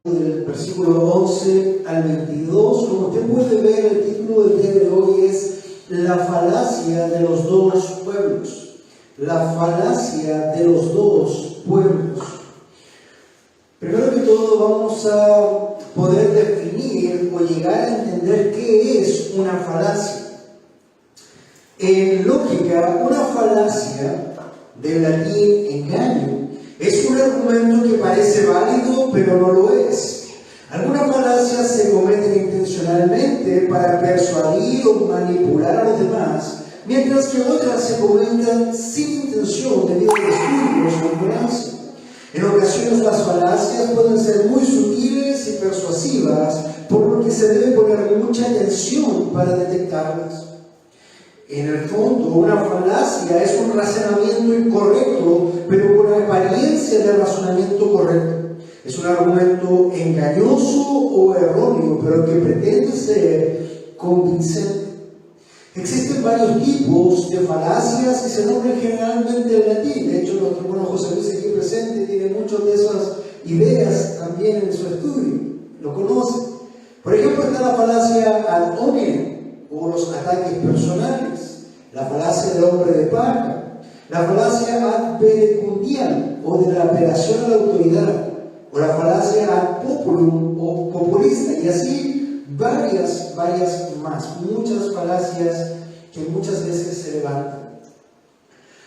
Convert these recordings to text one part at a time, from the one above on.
del versículo 11 al 22. Como usted puede ver, el título del día de hoy es La falacia de los dos pueblos. La falacia de los dos pueblos. Primero que todo vamos a poder definir o llegar a entender qué es una falacia. En lógica, una falacia, del latín engaño, es un argumento que parece válido, pero no lo es. Algunas falacias se cometen intencionalmente para persuadir o manipular a los demás, mientras que otras se cometen sin intención debido a descuidos o ignorancia. En ocasiones las falacias pueden ser muy sutiles y persuasivas, por lo que se debe poner mucha atención para detectarlas. En el fondo, una falacia es un razonamiento incorrecto, pero con apariencia de razonamiento correcto. Es un argumento engañoso o erróneo, pero que pretende ser convincente. Existen varios tipos de falacias y se nombran generalmente en latín. De hecho, nuestro hermano José Luis aquí presente tiene muchas de esas ideas también en su estudio. Lo conoce. Por ejemplo, está la falacia ad hominem, o los ataques personales, la falacia del hombre de paja, la falacia ad verecundiam, o de la apelación a la autoridad, o la falacia ad populum, o populista, y así varias más, muchas falacias que muchas veces se levantan.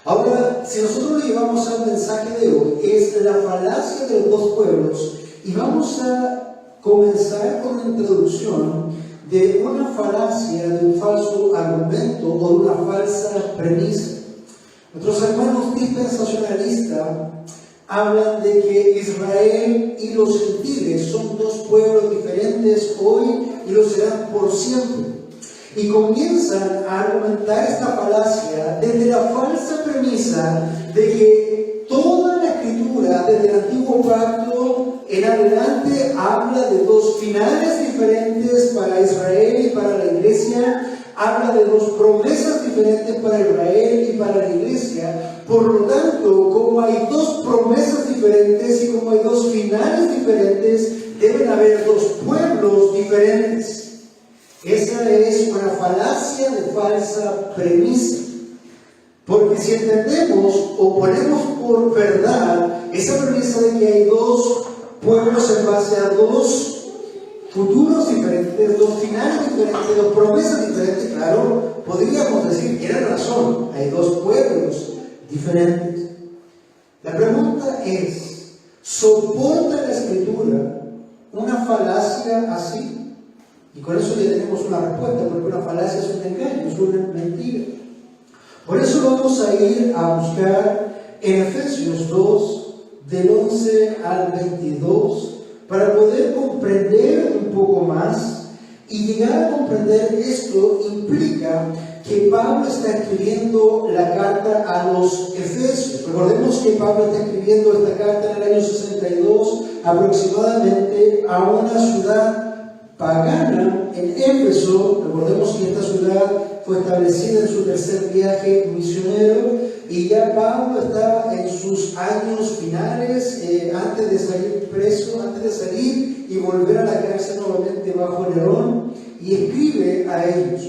Ahora, si nosotros le llevamos al mensaje de hoy, es la falacia de los dos pueblos, y vamos a comenzar con una introducción de una falacia, de un falso argumento o de una falsa premisa. Nuestros hermanos dispensacionalistas hablan de que Israel y los gentiles son dos pueblos diferentes hoy y lo serán por siempre. Y comienzan a argumentar esta falacia desde la falsa premisa de que toda la escritura desde el antiguo pacto en adelante habla de dos finales diferentes para Israel y para la iglesia, habla de dos promesas diferentes para Israel y para la iglesia. Por lo tanto, como hay dos promesas diferentes y como hay dos finales diferentes, deben haber dos pueblos diferentes. Esa es una falacia de falsa premisa. Porque si entendemos o ponemos por verdad esa premisa de que hay dos pueblos en base a dos futuros diferentes, dos finales diferentes, dos promesas diferentes, claro, podríamos decir, tiene razón, hay dos pueblos diferentes. La pregunta es, ¿soporta la Escritura una falacia así? Y con eso ya tenemos una respuesta, porque una falacia es un engaño, es una mentira. Por eso vamos a ir a buscar en Efesios 2, del 11 al 22, para poder comprender un poco más. Y llegar a comprender esto implica que Pablo está escribiendo la carta a los Efesios. Recordemos que Pablo está escribiendo esta carta en el año 62 aproximadamente a una ciudad pagana en Éfeso. Recordemos que esta ciudad fue establecida en su tercer viaje misionero y ya Pablo está en sus años finales, antes de salir preso, antes de salir y volver a la cárcel nuevamente bajo Nerón, y escribe a ellos.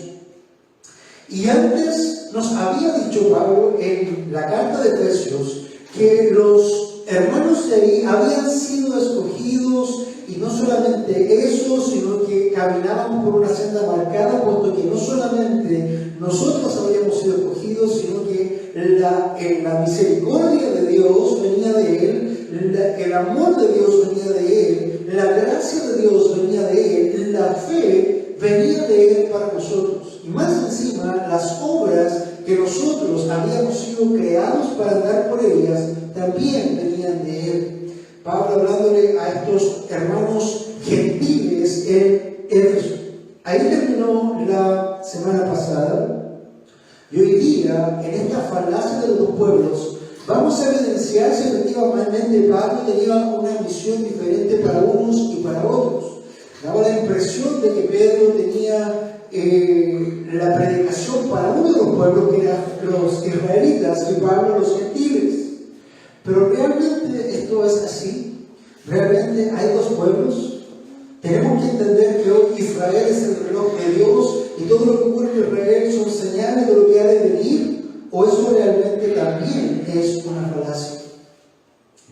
Y antes nos había dicho Pablo en la carta de Efesios que los hermanos de ahí habían sido escogidos, y no solamente eso, sino que caminaban por una senda marcada, puesto que no solamente nosotros habíamos sido escogidos, sino que la misericordia de Dios venía de Él, el amor de Dios venía de Él, la gracia de Dios venía de Él, la fe venía de Él para nosotros. Y más encima, las obras que nosotros habíamos sido creados para andar por ellas, también venían de Él. Pablo hablándole a estos hermanos gentiles en Éfeso. Ahí terminó la semana pasada, y hoy día, en esta falacia de los dos pueblos, vamos a evidenciar si efectivamente Pablo tenía una misión diferente para unos y para otros. Daba la impresión de que Pedro tenía la predicación para uno de los pueblos, que eran los israelitas, y Pablo los gentiles. Pero realmente esto es así. ¿Realmente hay dos pueblos? Tenemos que entender que hoy Israel es el reloj de Dios y todo lo que ocurre en Israel son señales de lo que ha de venir, o eso realmente también es una falacia.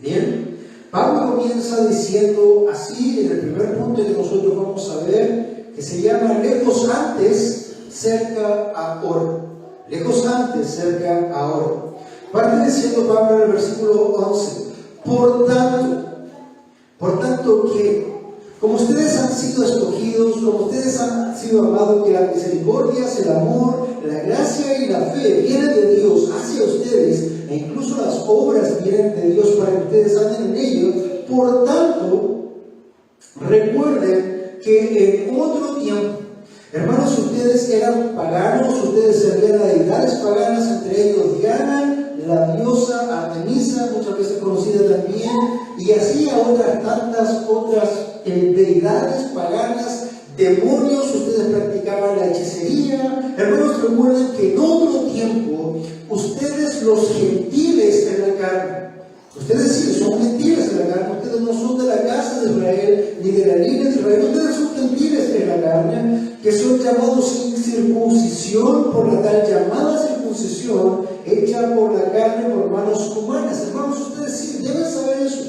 Bien, Pablo comienza diciendo así en el primer punto que nosotros vamos a ver, que se llama lejos antes, cerca ahora. Lejos antes, cerca ahora. Parte diciendo Pablo en el versículo 11, por tanto que como ustedes han sido escogidos, como ustedes han sido amados, que las misericordias, el amor, la gracia y la fe vienen de Dios hacia ustedes, e incluso las obras vienen de Dios para que ustedes anden en ellos. Por tanto, recuerden que en otro tiempo, hermanos, ustedes eran paganos, ustedes servían a deidades paganas, entre ellos Diana, la diosa Artemisa, muchas veces conocida también, y así a otras tantas otras deidades paganas, demonios, ustedes practicaban la hechicería. Hermanos, recuerden que en otro tiempo, ustedes los gentiles en la carne, ustedes sí son gentiles en la carne, ustedes no son de la casa de Israel, ni de la línea de Israel, ustedes son gentiles en la carne, que son llamados sin circuncisión por la tal llamada circuncisión hecha por la carne por manos humanas. Hermanos, ustedes sí deben saber eso.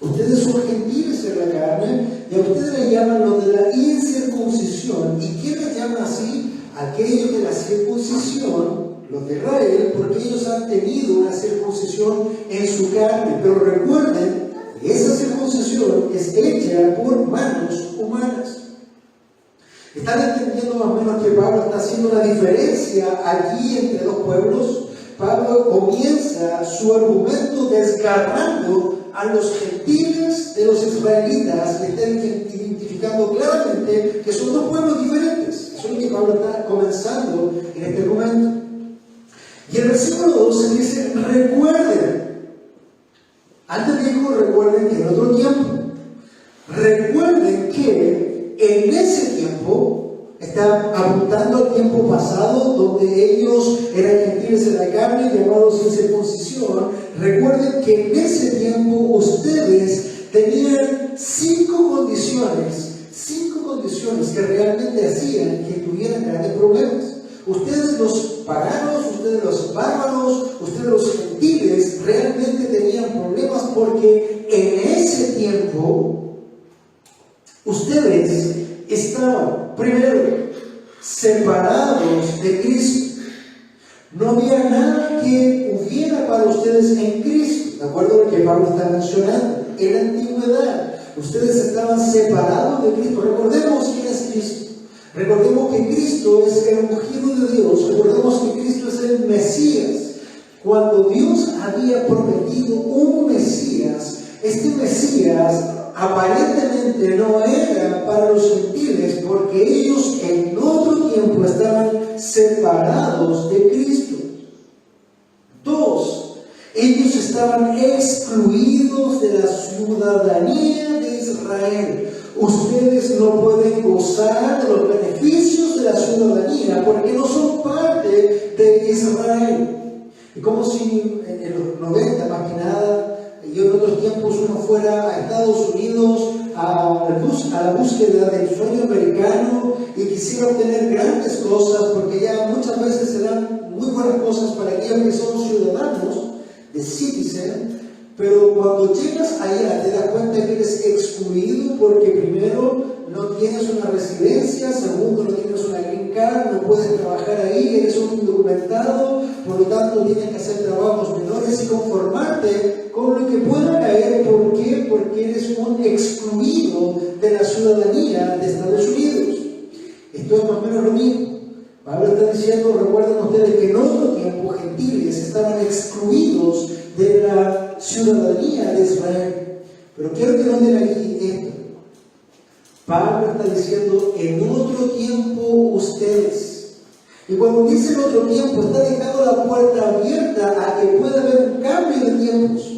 Ustedes son gentiles en la carne y a ustedes les llaman los de la incircuncisión. ¿Y quién les llama así? Aquellos de la circuncisión, los de Israel, porque ellos han tenido una circuncisión en su carne. Pero recuerden que esa circuncisión es hecha por manos humanas. ¿Están entendiendo más o menos que Pablo está haciendo una diferencia aquí entre dos pueblos? Pablo comienza su argumento desgarrando a los gentiles de los israelitas, le está identificando claramente que son dos pueblos diferentes. Eso es lo que Pablo está comenzando en este momento. Y el versículo 12 dice, recuerden. Antes dijo, recuerden que en otro tiempo. Recuerden que en ese tiempo, está apuntando al tiempo pasado, donde ellos eran gentiles en la carne, llamados sin circuncisión. Recuerden que en ese tiempo ustedes tenían cinco condiciones que realmente hacían que tuvieran grandes problemas. Ustedes los paganos, ustedes los bárbaros, ustedes los gentiles realmente tenían problemas porque en ese tiempo ustedes estaban, primero, separados de Cristo. No había nada que hubiera para ustedes en Cristo, de acuerdo a lo que Pablo está mencionando. En la antigüedad, ustedes estaban separados de Cristo. Recordemos quién es Cristo. Recordemos que Cristo es el ungido de Dios. Recordemos que Cristo es el Mesías. Cuando Dios había prometido un Mesías, este Mesías aparentemente no era para los gentiles porque ellos en otro tiempo estaban separados de Cristo. 2. Ellos estaban excluidos de la ciudadanía de Israel. Ustedes no pueden gozar de los beneficios de la ciudadanía porque no son parte de Israel. Es como si en los 90 más que nada, y en otros tiempos uno fuera a Estados Unidos a la búsqueda del sueño americano y quisiera obtener grandes cosas, porque ya muchas veces se dan muy buenas cosas para aquellos que son ciudadanos de citizen, pero cuando llegas allá te das cuenta que eres excluido porque primero no tienes una residencia, segundo no tienes una green card, no puedes trabajar ahí, eres un indocumentado, por lo tanto tienes que hacer trabajos menores y conformarte con lo que pueda caer. ¿Por qué? Porque eres un excluido de la ciudadanía de Estados Unidos. Esto es más o menos lo mismo. Pablo está diciendo, recuerden ustedes que en otro tiempo gentiles estaban excluidos de la ciudadanía de Israel. Pero quiero que noten aquí esto. Pablo está diciendo, en otro tiempo ustedes. Y cuando dice en otro tiempo, está dejando la puerta abierta a que pueda haber un cambio de tiempos.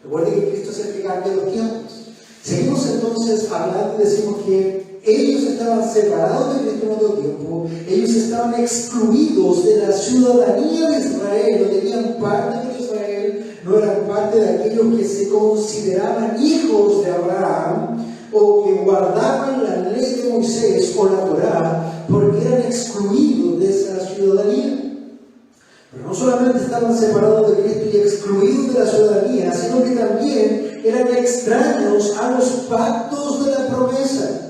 Recuerden que Cristo es el que cambia los tiempos. Seguimos entonces hablando y decimos que ellos estaban separados de Cristo en otro tiempo, ellos estaban excluidos de la ciudadanía de Israel, no tenían parte de Israel, no eran parte de aquellos que se consideraban hijos de Abraham o que guardaban la ley de Moisés o la Torá, porque eran excluidos de esa ciudadanía. Pero no solamente estaban separados de Cristo y excluidos de la ciudadanía, sino que también eran extraños a los pactos de la promesa.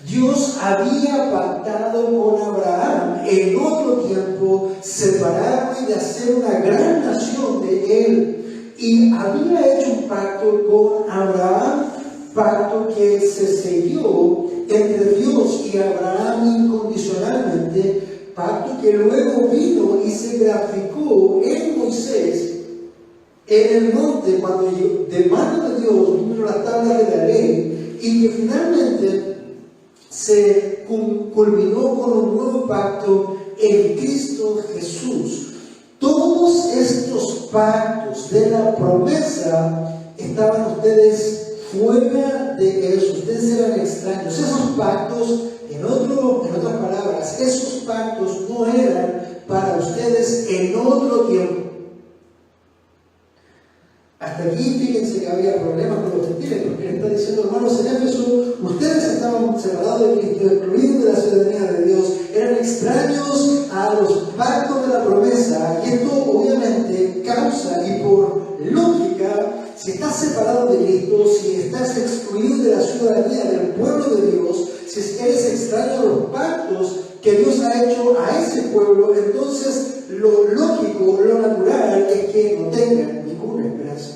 Dios había pactado con Abraham en otro tiempo separarlo y de hacer una gran nación de él. Y había hecho un pacto con Abraham, pacto que se selló entre Dios y Abraham incondicionalmente, pacto que luego vino y se graficó en Moisés en el monte cuando de mano de Dios vino la tabla de la ley y que finalmente se culminó con un nuevo pacto en Cristo Jesús. Todos estos pactos de la promesa estaban ustedes fuera de eso, ustedes eran extraños. Esos pactos, en otras palabras, esos pactos no eran para ustedes en otro tiempo. Hasta aquí, fíjense que había problemas con los gentiles, porque él está diciendo, hermanos, en Éfeso, ustedes estaban separados de Cristo, excluidos de la ciudadanía de Dios, eran extraños a los pactos de la promesa, y esto obviamente causa, y por lógica, si estás separado de Cristo, si estás excluido de la ciudadanía del pueblo de Dios, si eres extraño a los pactos que Dios ha hecho a ese pueblo, entonces lo lógico, lo natural es que no tengan ninguna esperanza.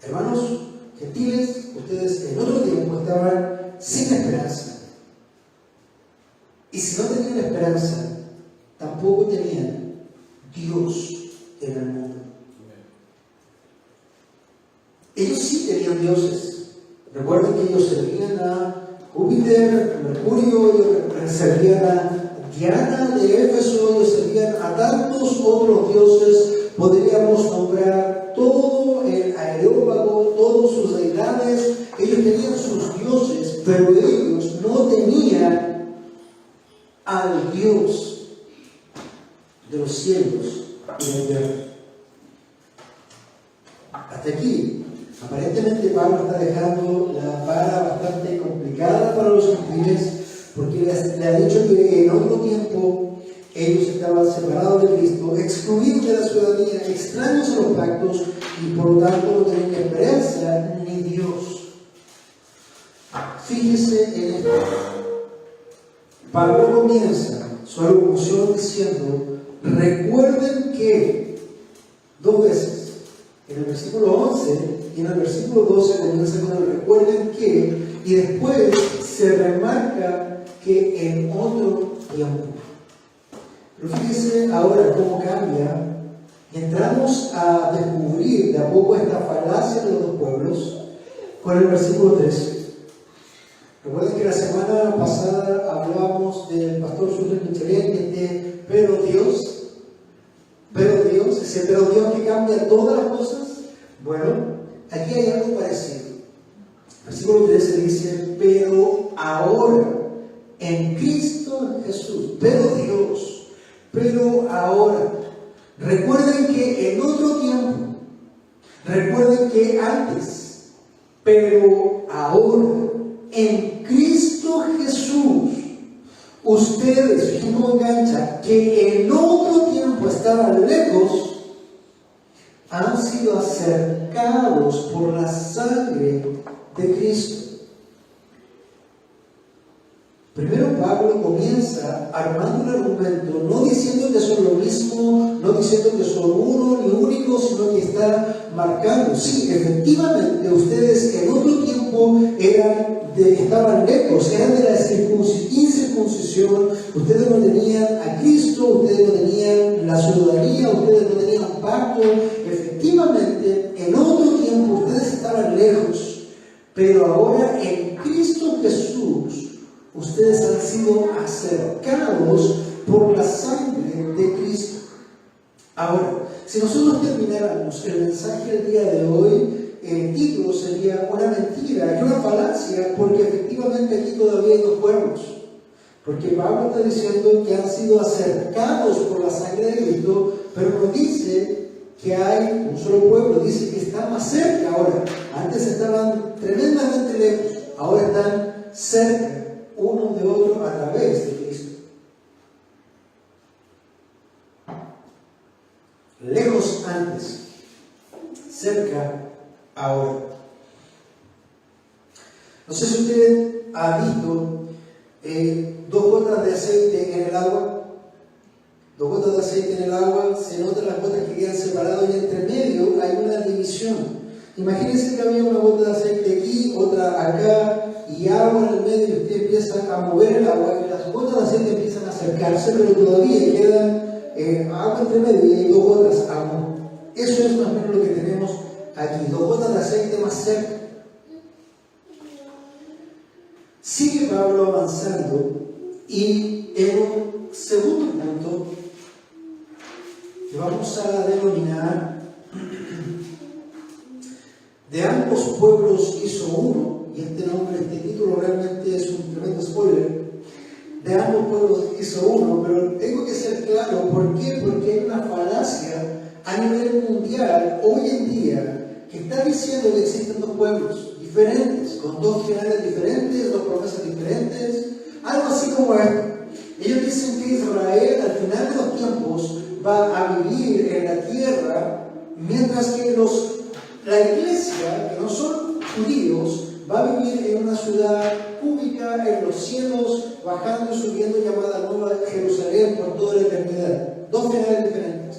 Hermanos gentiles, ustedes en otro tiempo estaban sin esperanza. Y si no tenían esperanza, tampoco tenían Dios en el mundo. Ellos sí tenían dioses. Recuerden que ellos servían a Júpiter, a Mercurio, ellos servían a Diana de Éfeso, ellos servían a tantos otros dioses. Podríamos nombrar todo el Areópago, todos sus deidades. Ellos tenían sus dioses, pero ellos no tenían al Dios de los cielos y de la tierra. Hasta aquí, aparentemente Pablo está dejando la vara bastante complicada para los gentiles, porque le ha dicho que en otro tiempo ellos estaban separados de Cristo, excluidos de la ciudadanía, extraños a los pactos y por lo tanto no tenían esperanza ni Dios. Fíjese en esto. Pablo comienza su argumentación diciendo, recuerden que, dos veces, en el versículo 11 y en el versículo 12 comienza con el recuerden que, y después se remarca que en otro tiempo. Pero fíjese ahora cómo cambia. Entramos a descubrir de a poco esta falacia de los dos pueblos con el versículo 13. Recuerden que la semana pasada hablábamos del pastor Suter Michelén de pero Dios, ese pero Dios que cambia todas las cosas. Bueno, aquí hay algo parecido. Versículo 13 dice, pero ahora, en Cristo Jesús, pero ahora. Recuerden que en otro tiempo, recuerden que antes, pero ahora, en Cristo Jesús, ustedes, fíjense cómo engancha, que en otro tiempo estaban lejos, han sido acercados por la sangre de Cristo. Primero Pablo comienza armando un argumento, no diciendo que son lo mismo, no diciendo que son uno ni único, sino que está marcando, sí, efectivamente, ustedes en otro tiempo estaban lejos, eran de la incircuncisión, ustedes no tenían a Cristo, ustedes no tenían la ciudadanía, ustedes no tenían un pacto, efectivamente, en otro tiempo ustedes estaban lejos, pero ahora en Cristo Jesús, ustedes han sido acercados por la sangre de Cristo. Ahora, si nosotros termináramos el mensaje del día de hoy, el título sería una mentira y una falacia, porque efectivamente aquí todavía hay dos pueblos. Porque Pablo está diciendo que han sido acercados por la sangre de Cristo, pero no dice que hay un solo pueblo, dice que está más cerca ahora. Antes estaban tremendamente lejos, ahora están cerca uno de otro a través de Cristo. Lejos antes, cerca ahora. No sé si usted ha visto 2 gotas de aceite en el agua. 2 gotas de aceite en el agua, se notan las gotas que quedan separadas y entre medio hay una división. Imagínense que había una gota de aceite aquí, otra acá y agua en el medio y usted empieza a mover el agua y las gotas de aceite empiezan a acercarse, pero todavía quedan agua entre medio y hay 2 gotas aún. Eso es más o menos lo que tenemos aquí, 2 gotas de aceite más cerca. Sigue Pablo avanzando y en un segundo punto que vamos a denominar de ambos pueblos hizo uno, y este título realmente es un tremendo spoiler. De ambos pueblos hizo uno, pero tengo que ser claro, ¿por qué? Porque hay una falacia a nivel mundial hoy en día que está diciendo que existen 2 pueblos diferentes, con 2 finales diferentes, 2 promesas diferentes, algo así como esto. Ellos dicen que Israel al final de los tiempos va a vivir en la tierra, mientras que la iglesia, que no son judíos, va a vivir en una ciudad cúbica en los cielos, bajando y subiendo, llamada Nueva Jerusalén por toda la eternidad. 2 finales diferentes.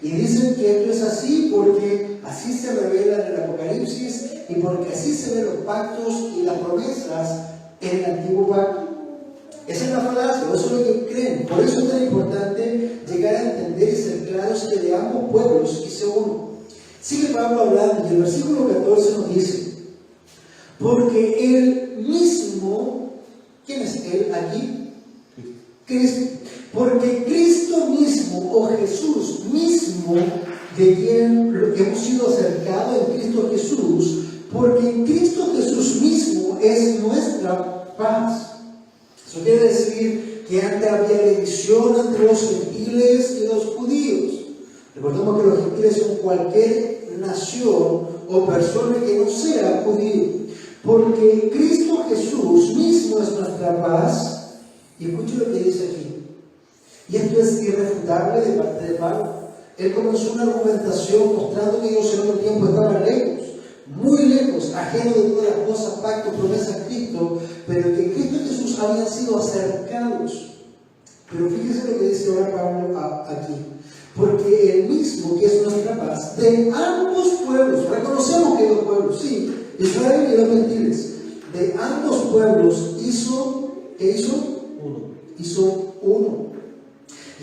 Y dicen que esto es así porque así se revela en el Apocalipsis y porque así se ven los pactos y las promesas en el Antiguo Pacto. Esa es la falacia, eso es lo que creen. Por eso es tan importante llegar a entender y ser claros que de ambos pueblos hice uno. Sigue Pablo hablando y el versículo 14 nos dice: porque él mismo, ¿quién es él aquí? Cristo. Porque Cristo mismo, o Jesús mismo, de quien hemos sido acercados en Cristo Jesús, porque en Cristo Jesús mismo es nuestra paz. Eso quiere decir que antes había división entre los gentiles y los judíos. Recordemos que los gentiles son cualquier nación o persona que no sea judío. Porque Cristo Jesús mismo es nuestra paz. Y escuchen lo que dice aquí. Y esto es irrefutable de parte de Pablo. Él comenzó una argumentación mostrando que ellos en otro tiempo estaban lejos, muy lejos, ajenos de todas las cosas, pactos, promesas, Cristo, pero que en Cristo Jesús habían sido acercados. Pero fíjese lo que dice ahora Pablo aquí. Porque el mismo que es nuestra paz, de ambos pueblos, reconocemos que hay 2 pueblos, sí, Israel y los gentiles, de ambos pueblos hizo, ¿qué hizo? Hizo uno.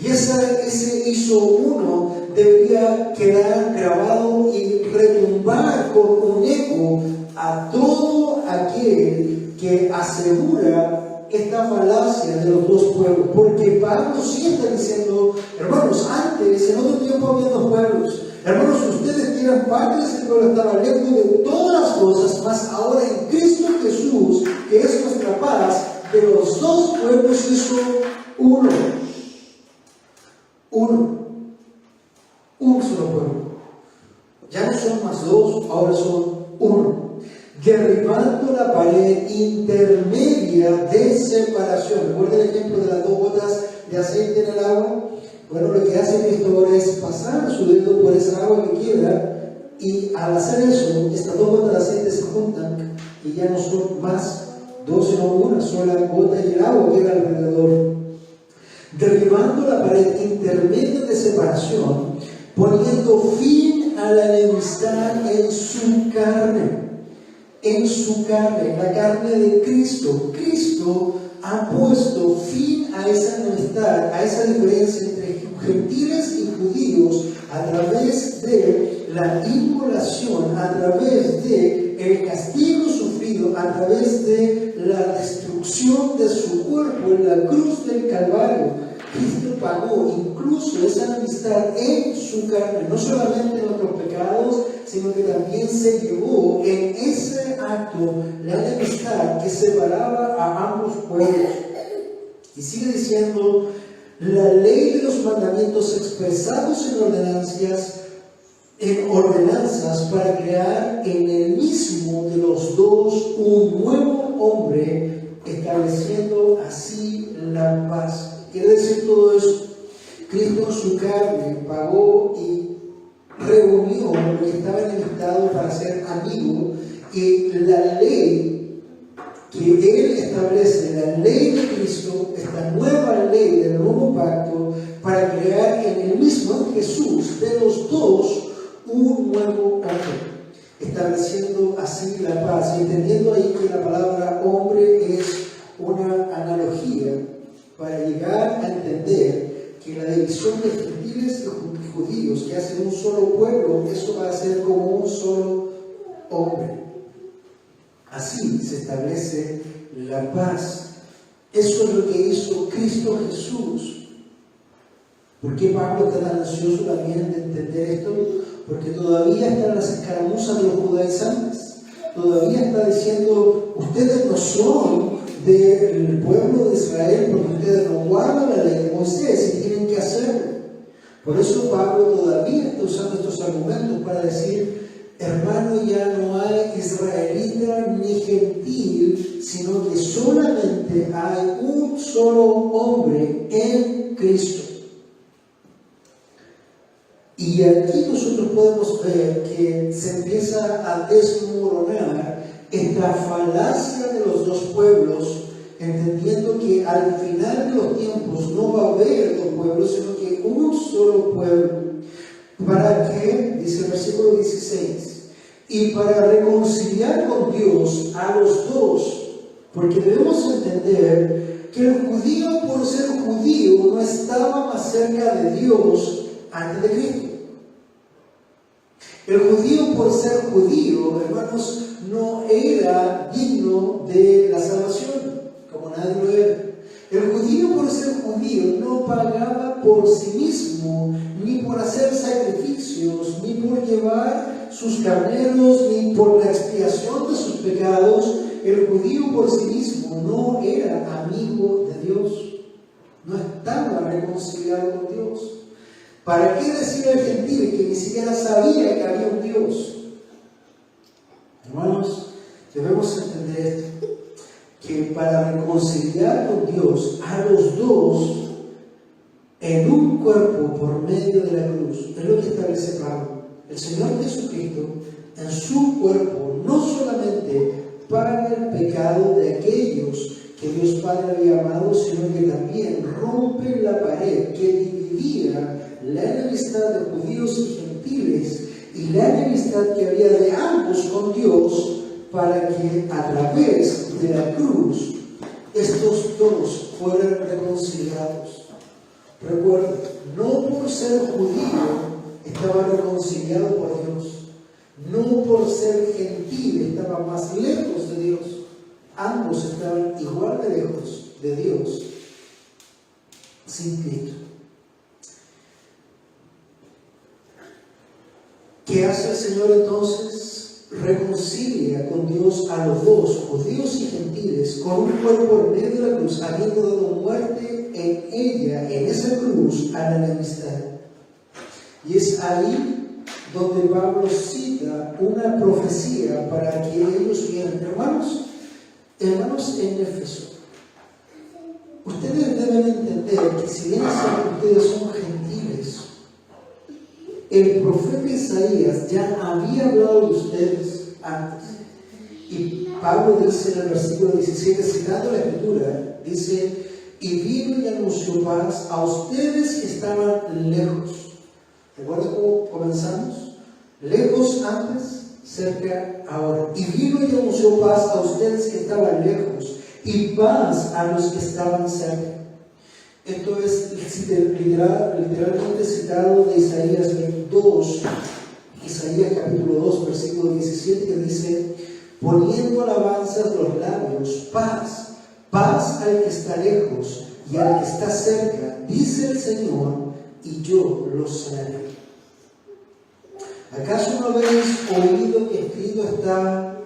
Y ese hizo uno debería quedar grabado y retumbar con un eco a todo aquel que asegura esta falacia de los 2 pueblos. Porque Pablo sí está diciendo, hermanos, antes, en otro tiempo había 2 pueblos. Hermanos, ustedes que eran parte de ese pueblo estaban lejos de todas las cosas, mas ahora en Cristo Jesús, que es nuestra paz, de los 2 pueblos hizo uno. Un solo pueblo. Ya no son más 2, ahora son uno. Derribando la pared intermedia de separación. ¿Recuerda el ejemplo de las 2 gotas de aceite en el agua? Bueno, lo que hace Cristo ahora es pasar su dedo por esa agua que queda, y al hacer eso, estas 2 gotas de aceite se juntan y ya no son más 2 sino una sola gota, y el agua queda alrededor. Derribando la pared intermedia de separación, poniendo fin a la enemistad en su carne. En su carne, la carne de Cristo. Cristo ha puesto fin a esa enemistad, a esa diferencia entre gentiles y judíos a través de la inmolación, a través de el castigo sufrido, a través de la destrucción de su cuerpo en la cruz del Calvario. Cristo pagó incluso esa enemistad en su carne, no solamente nuestros pecados, sino que también se llevó en ese acto la enemistad que separaba a ambos pueblos. Y sigue diciendo: la ley de los mandamientos expresados en ordenanzas en ordenanzas para crear en el mismo de los dos un nuevo hombre, estableciendo así la paz. Quiere decir todo eso. Cristo en su carne pagó y reunió lo que estaba enemistado para ser amigo, y la ley que Él establece, la ley de Cristo, esta nueva ley del nuevo pacto, para crear en el mismo, en Jesús, de los dos, un nuevo hombre, estableciendo así la paz, y entendiendo ahí que la palabra hombre es una analogía para llegar a entender que la división de gentiles y judíos, que hacen un solo pueblo, eso va a ser como un solo hombre. Así se establece la paz. Eso es lo que hizo Cristo Jesús. ¿Por qué Pablo está tan ansioso también de entender esto? Porque todavía están las escaramuzas de los judaizantes. Todavía está diciendo, ustedes no son del pueblo de Israel porque ustedes no guardan la ley de Moisés y tienen que hacerlo. Por eso Pablo todavía está usando estos argumentos para decir, hermano, ya no hay israelita ni gentil, sino que solamente hay un solo hombre en Cristo. Y aquí nosotros podemos ver que se empieza a desmoronar esta falacia de los dos pueblos, entendiendo que al final de los tiempos no va a haber dos pueblos, sino que un solo pueblo. ¿Para qué? Dice el versículo 16. Y para reconciliar con Dios a los dos, porque debemos entender que el judío, por ser judío, no estaba más cerca de Dios antes de Cristo. El judío, por ser judío, hermanos, no era digno de la salvación, como nadie lo era. El judío, por ser judío, no pagaba por sí mismo, ni por hacer sacrificios, ni por llevar sus carneros, ni por la expiación de sus pecados. El judío por sí mismo no era amigo de Dios, no estaba reconciliado con Dios. ¿Para qué decir al gentil que ni siquiera sabía que había un Dios? Hermanos, debemos entender esto, que para reconciliar con Dios a los dos en un cuerpo por medio de la cruz, es lo que establece Pablo. El Señor Jesucristo en su cuerpo no solamente paga el pecado de aquellos que Dios Padre había amado, sino que también rompe la pared que dividía la enemistad de judíos y gentiles y la enemistad que había de ambos con Dios, para que a través de la cruz estos dos fueran reconciliados. Recuerda, no por ser judío estaba reconciliado por Dios, no por ser gentil estaba más lejos de Dios, ambos estaban igual de lejos de Dios sin Cristo. ¿Qué hace el Señor entonces? Reconcilia con Dios a los dos, judíos y gentiles, con un cuerpo en medio de la cruz, habiendo dado muerte en ella, en esa cruz, a la enemistad. Y es ahí donde Pablo cita una profecía para que ellos vieran. Hermanos en Éfeso, ustedes deben entender que si bien ustedes son gentiles, el profeta Isaías ya había hablado de ustedes antes. Y Pablo dice en el versículo 17, citando la Escritura, dice, y vino y anunció paz a ustedes que estaban lejos. ¿Recuerdan cómo comenzamos? Lejos antes, cerca ahora. Y vino y anunció paz a ustedes que estaban lejos, y paz a los que estaban cerca. Esto es literalmente citado de Isaías 2, Isaías capítulo 2, versículo 17, que dice, poniendo alabanzas los labios, paz, paz al que está lejos y al que está cerca, dice el Señor, y yo los sanaré. ¿Acaso no habéis oído que escrito está,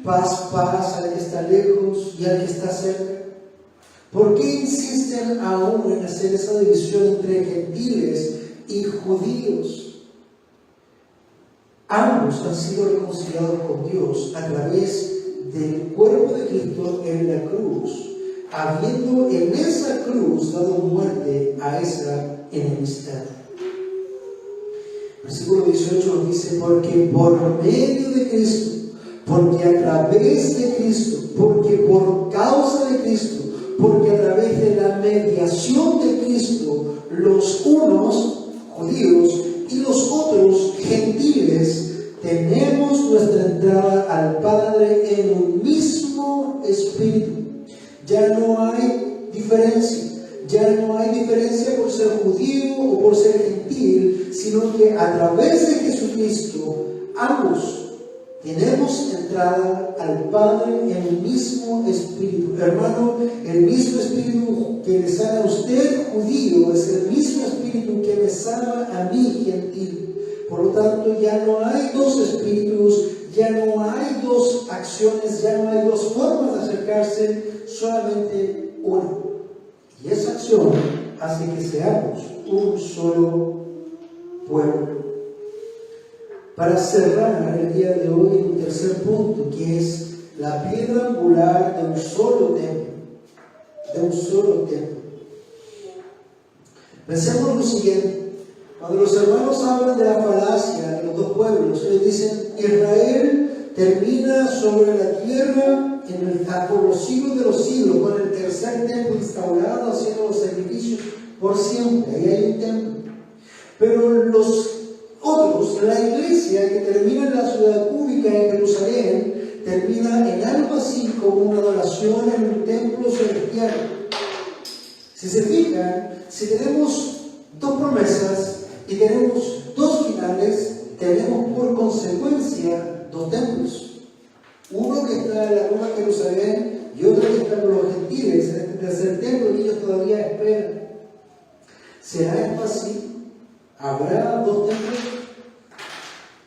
paz, paz al que está lejos y al que está cerca? ¿Por qué insisten aún en hacer esa división entre gentiles y judíos? ambos han sido reconciliados con Dios a través del cuerpo de Cristo en la cruz, habiendo en esa cruz dado muerte a esa enemistad. Versículo 18 nos dice: porque por medio de Cristo, porque a través de Cristo, porque por causa de Cristo, porque a través de la mediación de Cristo, los unos judíos y los otros gentiles, tenemos nuestra entrada al Padre en un mismo espíritu. Ya no hay diferencia. Ya no hay diferencia por ser judío o por ser gentil, sino que a través de Jesucristo, ambos tenemos entrada al Padre en el mismo espíritu. Hermano, el mismo espíritu que le sana a usted, judío, es el mismo espíritu que me salva a mí, gentil. Por lo tanto, ya no hay dos espíritus, ya no hay dos acciones, ya no hay dos formas de acercarse, solamente una. Y esa acción hace que seamos un solo pueblo. Para cerrar el día de hoy, un tercer punto, que es la piedra angular de un solo templo. De un solo templo. Pensemos lo siguiente. Cuando los hermanos hablan de la falacia de los dos pueblos, ellos dicen: Israel termina sobre la tierra por los siglos de los siglos, con el tercer templo instaurado, haciendo los sacrificios por siempre. Ahí hay un templo. Pero los otros, la iglesia que termina en la ciudad pública en Jerusalén, termina en algo así como una adoración en un templo celestial. Si se fijan, si tenemos dos promesas y tenemos dos finales, tenemos por consecuencia dos templos. Uno que está en la Roma de Jerusalén y otro que está con los gentiles, en este tercer templo que ellos todavía esperan. ¿Será esto así? ¿Habrá dos templos?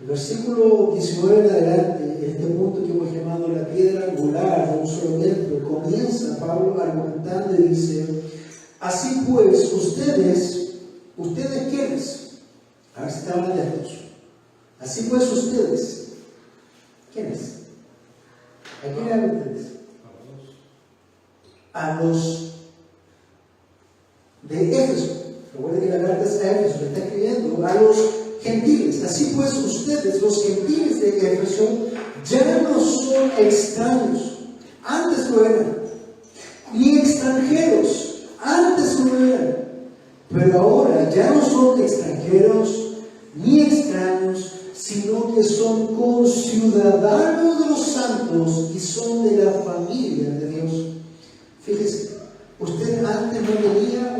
El versículo 19 en adelante, este punto que hemos llamado la piedra angular de un solo templo, comienza Pablo argumentando y dice: así pues, ¿ustedes quiénes? A ver si te hablan de estos. Así pues, ¿ustedes quiénes? ¿A quién hablan ustedes? A los de Éfeso. Recuerden que la carta es a Éfeso, le está escribiendo a los gentiles. Así pues, ustedes, los gentiles de Éfeso, ya no son extraños, antes lo eran, ni extranjeros, antes lo eran, pero ahora ya no son extranjeros ni extraños, sino que son conciudadanos de los santos y son de la familia de Dios. Fíjese, usted antes no tenía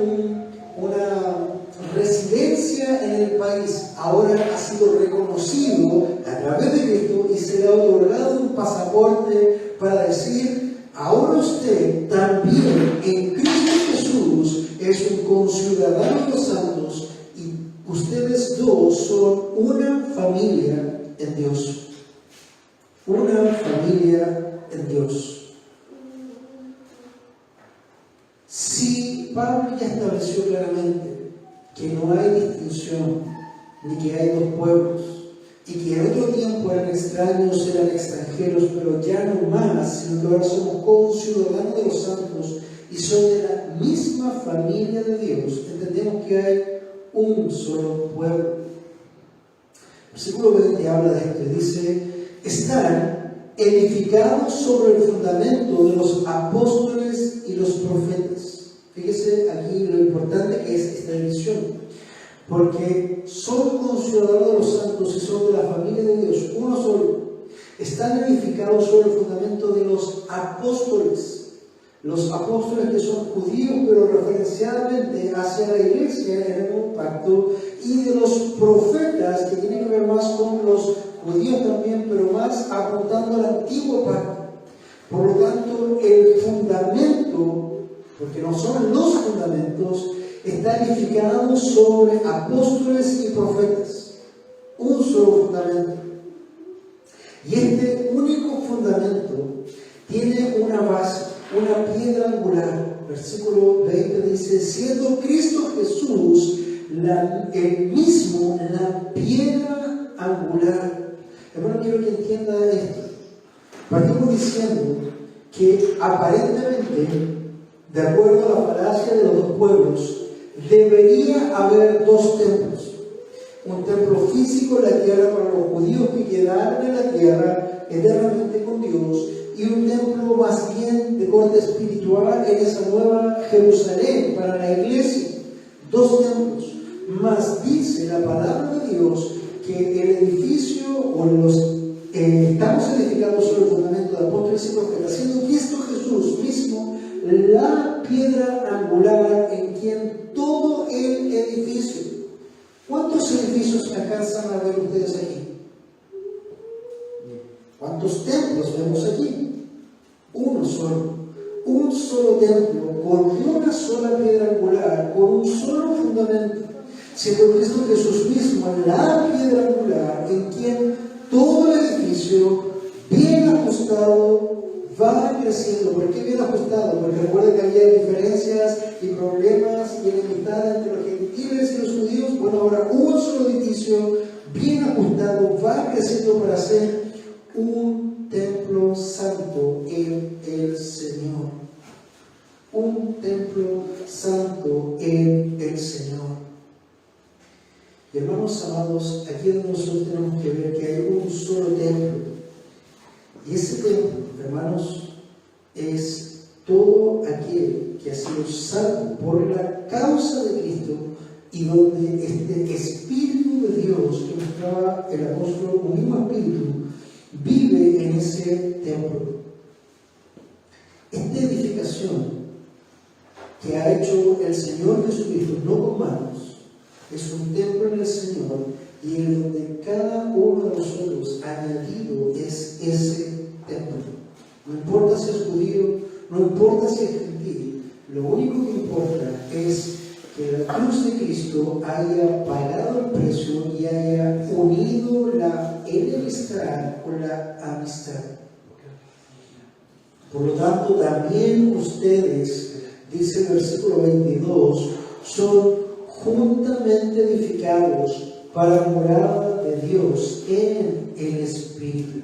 una residencia en el país, ahora ha sido reconocido a través de Cristo y se le ha otorgado un pasaporte para decir: ahora usted también en Cristo Jesús es un conciudadano de los santos y ustedes dos son una familia en Dios. Una familia en Dios. Si Pablo ya estableció claramente que no hay distinción, ni que hay dos pueblos, y que en otro tiempo eran extraños, eran extranjeros, pero ya no más, sino que ahora somos conciudadanos de los santos y son de la misma familia de Dios, entendemos que hay un solo pueblo. El versículo 20 habla de esto y dice: están edificados sobre el fundamento de los apóstoles y los profetas. Fíjese aquí lo importante que es esta división, porque son conciudadanos de los santos y son de la familia de Dios, uno solo. Están edificados sobre el fundamento de los apóstoles que son judíos, pero referencialmente hacia la iglesia en el nuevo pacto, y de los profetas, que tienen que ver más con los judíos también, pero más apuntando al antiguo pacto. Por lo tanto, el fundamento, porque no son los fundamentos, está edificado sobre apóstoles y profetas. Un solo fundamento. Y este único fundamento tiene una base, una piedra angular. Versículo 20 dice: siendo Cristo Jesús el mismo, la piedra angular. entienda esto. Partimos diciendo que aparentemente, de acuerdo a la falacia de los dos pueblos, debería haber dos templos. Un templo físico en la tierra para los judíos que quedaron en la tierra eternamente con Dios, y un templo más bien de corte espiritual en esa nueva Jerusalén para la iglesia. Dos templos. Más dice la palabra de Dios que el edificio o estamos edificando sobre el fundamento de apóstoles y profetas, siendo Cristo Jesús mismo la piedra angular en quien todo el edificio. ¿Cuántos edificios alcanzan a ver ustedes aquí? ¿Cuántos templos vemos aquí? Uno solo. Un solo templo con una sola piedra angular, con un solo fundamento, siendo Cristo Jesús mismo la piedra angular en quien todo el edificio bien ajustado va creciendo. ¿Por qué bien ajustado? Porque recuerda que había diferencias y problemas y enemistad entre los gentiles y los judíos. Bueno, ahora un solo edificio bien ajustado va creciendo para ser un templo santo en el Señor. Un templo santo en el Señor. Y hermanos amados, aquí es donde nosotros tenemos que ver que hay un solo templo. Y ese templo, hermanos, es todo aquel que ha sido salvo por la causa de Cristo, y donde este Espíritu de Dios que mostraba el apóstol, un mismo Espíritu, vive en ese templo. Esta edificación que ha hecho el Señor Jesucristo, no con manos, es un templo en el Señor, y en donde cada uno de nosotros añadido es ese templo. No importa si es judío, no importa si es gentil, lo único que importa es que la cruz de Cristo haya pagado el precio y haya unido la enemistad con la amistad. Por lo tanto, también ustedes, dice el versículo 22, son juntamente edificados para morada de Dios en el Espíritu.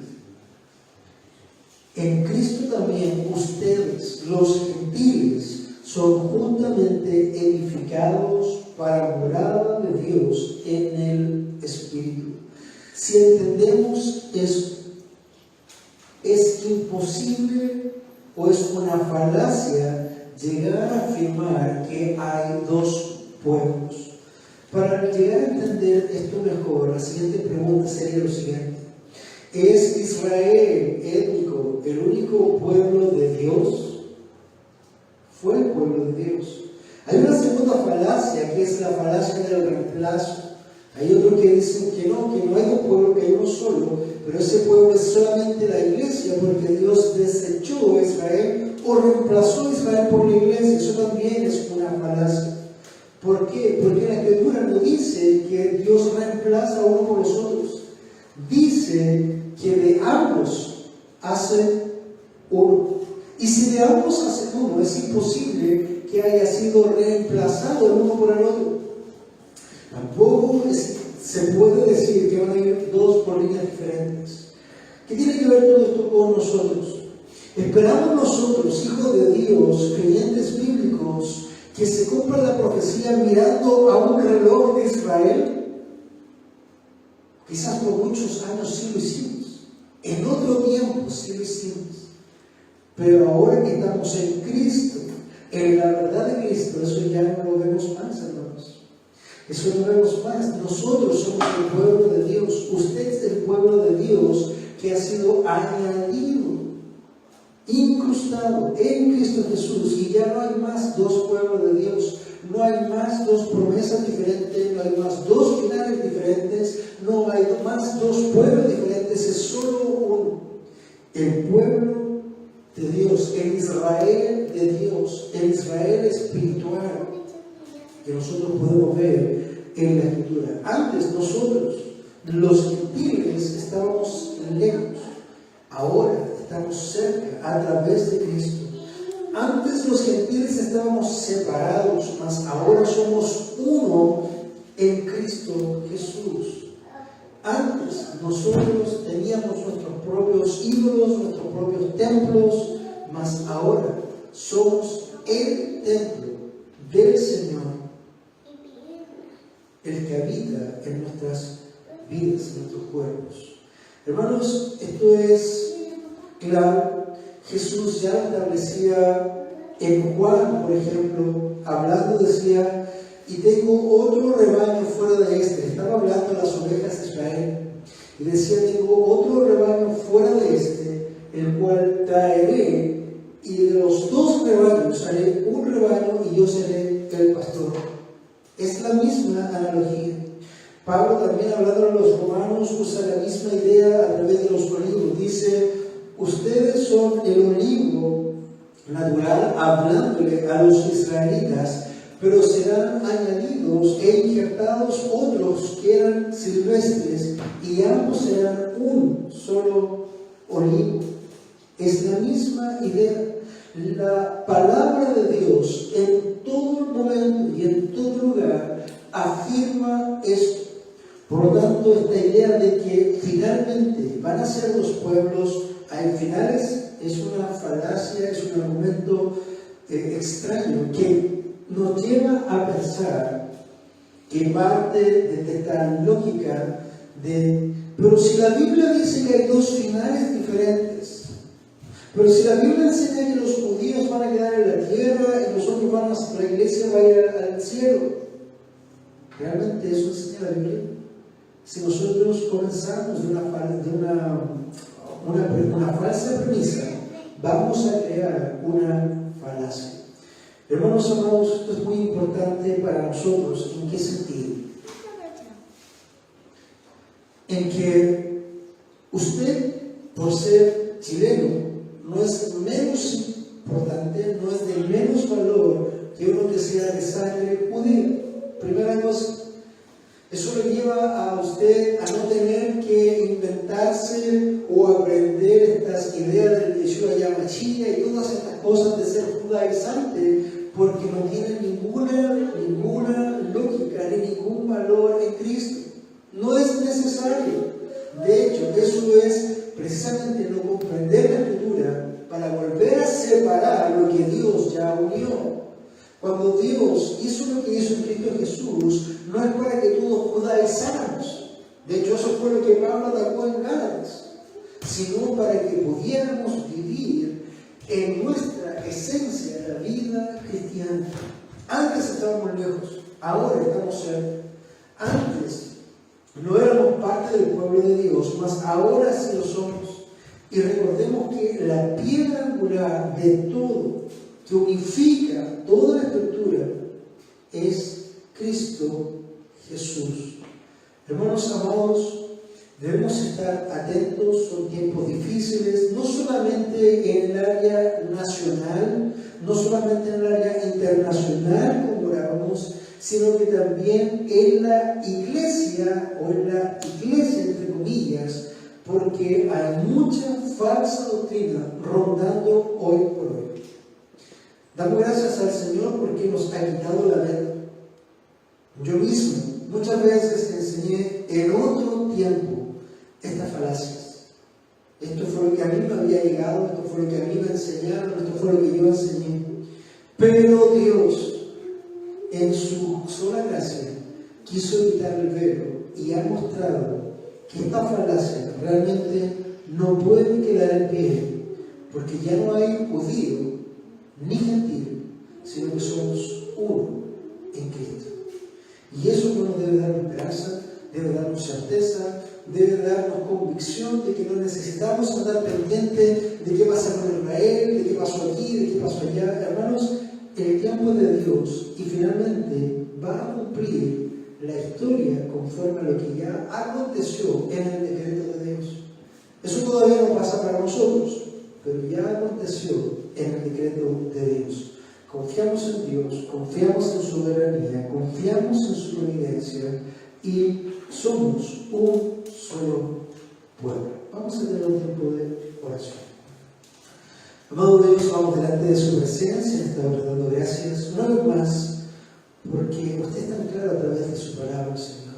En Cristo también ustedes, los gentiles, son juntamente edificados para morada de Dios en el Espíritu. Si entendemos esto, es imposible o es una falacia llegar a afirmar que hay dos pueblos. Para llegar a entender esto mejor, la siguiente pregunta sería lo siguiente: ¿es Israel étnico el único pueblo de Dios? Fue el pueblo de Dios. Hay una segunda falacia, que es la falacia del reemplazo. Hay otros que dicen que no hay dos pueblos, que hay uno solo, pero ese pueblo es solamente la iglesia, porque Dios desechó a Israel o reemplazó a Israel por la iglesia. Eso también es una falacia. ¿Por qué? Porque la Escritura no dice que Dios reemplaza a uno por los otros. Dice que de ambos hace uno. Y si de ambos hace uno, es imposible que haya sido reemplazado el uno por el otro. Tampoco se puede decir que van a ir dos por líneas diferentes. ¿Qué tiene que ver todo esto con nosotros? ¿Esperamos nosotros, hijos de Dios, creyentes bíblicos, que se cumpla la profecía mirando a un reloj de Israel? Quizás por muchos años sí lo hicimos. En otro tiempo sí lo hicimos. Pero ahora que estamos en Cristo, en la verdad de Cristo, eso ya no lo vemos más, hermanos. Eso no vemos más. Nosotros somos el pueblo de Dios. Usted es el pueblo de Dios que ha sido añadido, incrustado en Cristo Jesús. Y ya no hay más dos pueblos de Dios. No hay más dos promesas diferentes. No hay más dos finales diferentes. No hay más dos pueblos diferentes. Es solo uno. El pueblo de Dios, el Israel de Dios, el Israel espiritual, que nosotros podemos ver en la Escritura. Antes nosotros, los gentiles, estábamos lejos. Ahora estamos cerca a través de Cristo. Antes los gentiles estábamos separados, mas ahora somos uno en Cristo Jesús. Antes nosotros teníamos nuestros propios ídolos, nuestros propios templos, mas ahora somos el templo del Señor, el que habita en nuestras vidas, en nuestros cuerpos. Hermanos, esto es claro. Jesús ya establecía en Juan, por ejemplo, hablando, decía: y tengo otro rebaño fuera de este. Estaba hablando de las ovejas de Israel. Y decía: tengo otro rebaño fuera de este, el cual traeré, y de los dos rebaños haré un rebaño, y yo seré el pastor. Es la misma analogía. Pablo, también hablando de los romanos, usa la misma idea a través de los olivos. Dice: ustedes son el olivo natural, hablándole a los israelitas, pero serán añadidos e injertados otros que eran silvestres, y ambos serán un solo olivo. Es la misma idea. La palabra de Dios en todo momento y en todo lugar afirma esto. Por lo tanto, esta idea de que finalmente van a ser los pueblos, hay finales, es una falacia, es un argumento extraño que nos lleva a pensar que parte de esta lógica pero si la Biblia dice que hay dos finales diferentes, pero si la Biblia enseña que los judíos van a quedar en la tierra y nosotros la iglesia va a ir al cielo, ¿realmente eso enseña la Biblia? Si nosotros comenzamos de una falsa premisa, vamos a crear una falacia. Hermanos amados, esto es muy importante para nosotros. ¿En qué sentido? En que usted, por ser chileno, no es menos importante, no es de menos valor que uno que sea de sangre judía. Primera cosa, eso le lleva a usted a no tener que inventarse o aprender estas ideas del Yeshua Yamashia y todas estas cosas de ser judaizante, porque no tienen ninguna lógica ni ningún valor en Cristo. No es necesario. De hecho, eso es precisamente no comprender la Escritura para volver a separar lo que Dios ya unió. Cuando Dios hizo lo que hizo en Cristo Jesús, no es para que todos judaizáramos. De hecho, eso fue lo que Pablo atacó en Gálatas, sino para que pudiéramos vivir en nuestra esencia la vida cristiana. Antes estábamos lejos, ahora estamos cerca. Antes no éramos parte del pueblo de Dios, mas ahora sí lo somos. Y recordemos que la piedra angular de todo, que unifica toda la estructura, es Cristo Jesús. Hermanos amados, debemos estar atentos. Son tiempos difíciles, no solamente en el área nacional, no solamente en el área internacional, como orábamos, sino que también en la iglesia, o en la iglesia entre comillas, porque hay mucha falsa doctrina rondando hoy por hoy. Damos gracias al Señor porque nos ha quitado la venda. Yo mismo muchas veces enseñé en otro tiempo estas falacias. Esto fue lo que a mí me había llegado, esto fue lo que a mí me enseñaron, esto fue lo que yo enseñé. Pero Dios, en su sola gracia, quiso quitar el velo y ha mostrado que esta falacia realmente no puede quedar en pie, porque ya no hay judío ni gentil, sino que somos uno en Cristo. Y eso no nos debe dar esperanza, debe darnos certeza, debe darnos convicción de que no necesitamos andar pendiente de qué pasa con Israel, de qué pasó aquí, de qué pasó allá. Hermanos, el tiempo de Dios, y finalmente va a cumplir la historia conforme a lo que ya aconteció en el decreto de Dios. Eso todavía no pasa para nosotros, pero ya aconteció en el decreto de Dios. Confiamos en Dios, confiamos en su soberanía, confiamos en su providencia y somos un solo pueblo. Vamos a tener un tiempo de oración. Amado Dios, vamos delante de su presencia, estamos dando gracias una vez más, porque usted es tan claro a través de su palabra, Señor.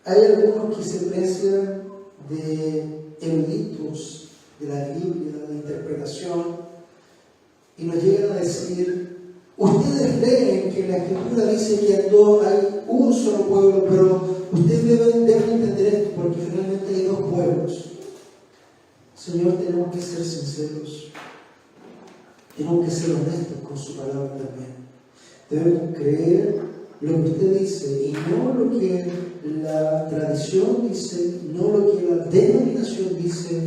Hay algunos que se precian de eruditos de la Biblia, de interpretación, y nos llegan a decir: ustedes leen que la Escritura dice que hay un solo pueblo, pero ustedes deben entender esto, porque finalmente hay dos pueblos. Señor, tenemos que ser sinceros, tenemos que ser honestos con su palabra también. Debemos creer lo que usted dice y no lo que la tradición dice, no lo que la denominación dice,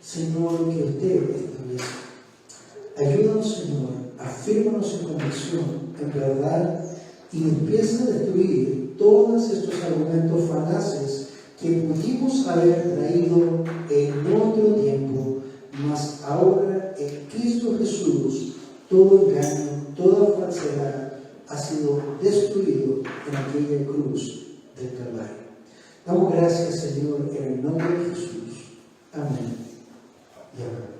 sino lo que usted establece. Ayúdanos, Señor, afírmanos en convicción, en verdad, y empieza a destruir todos estos argumentos falaces que pudimos haber traído en otro tiempo, mas ahora en Cristo Jesús todo engaño, toda falsedad ha sido destruido en aquella cruz del Calvario. Damos gracias, Señor, en el nombre de Jesús. Amén y amén.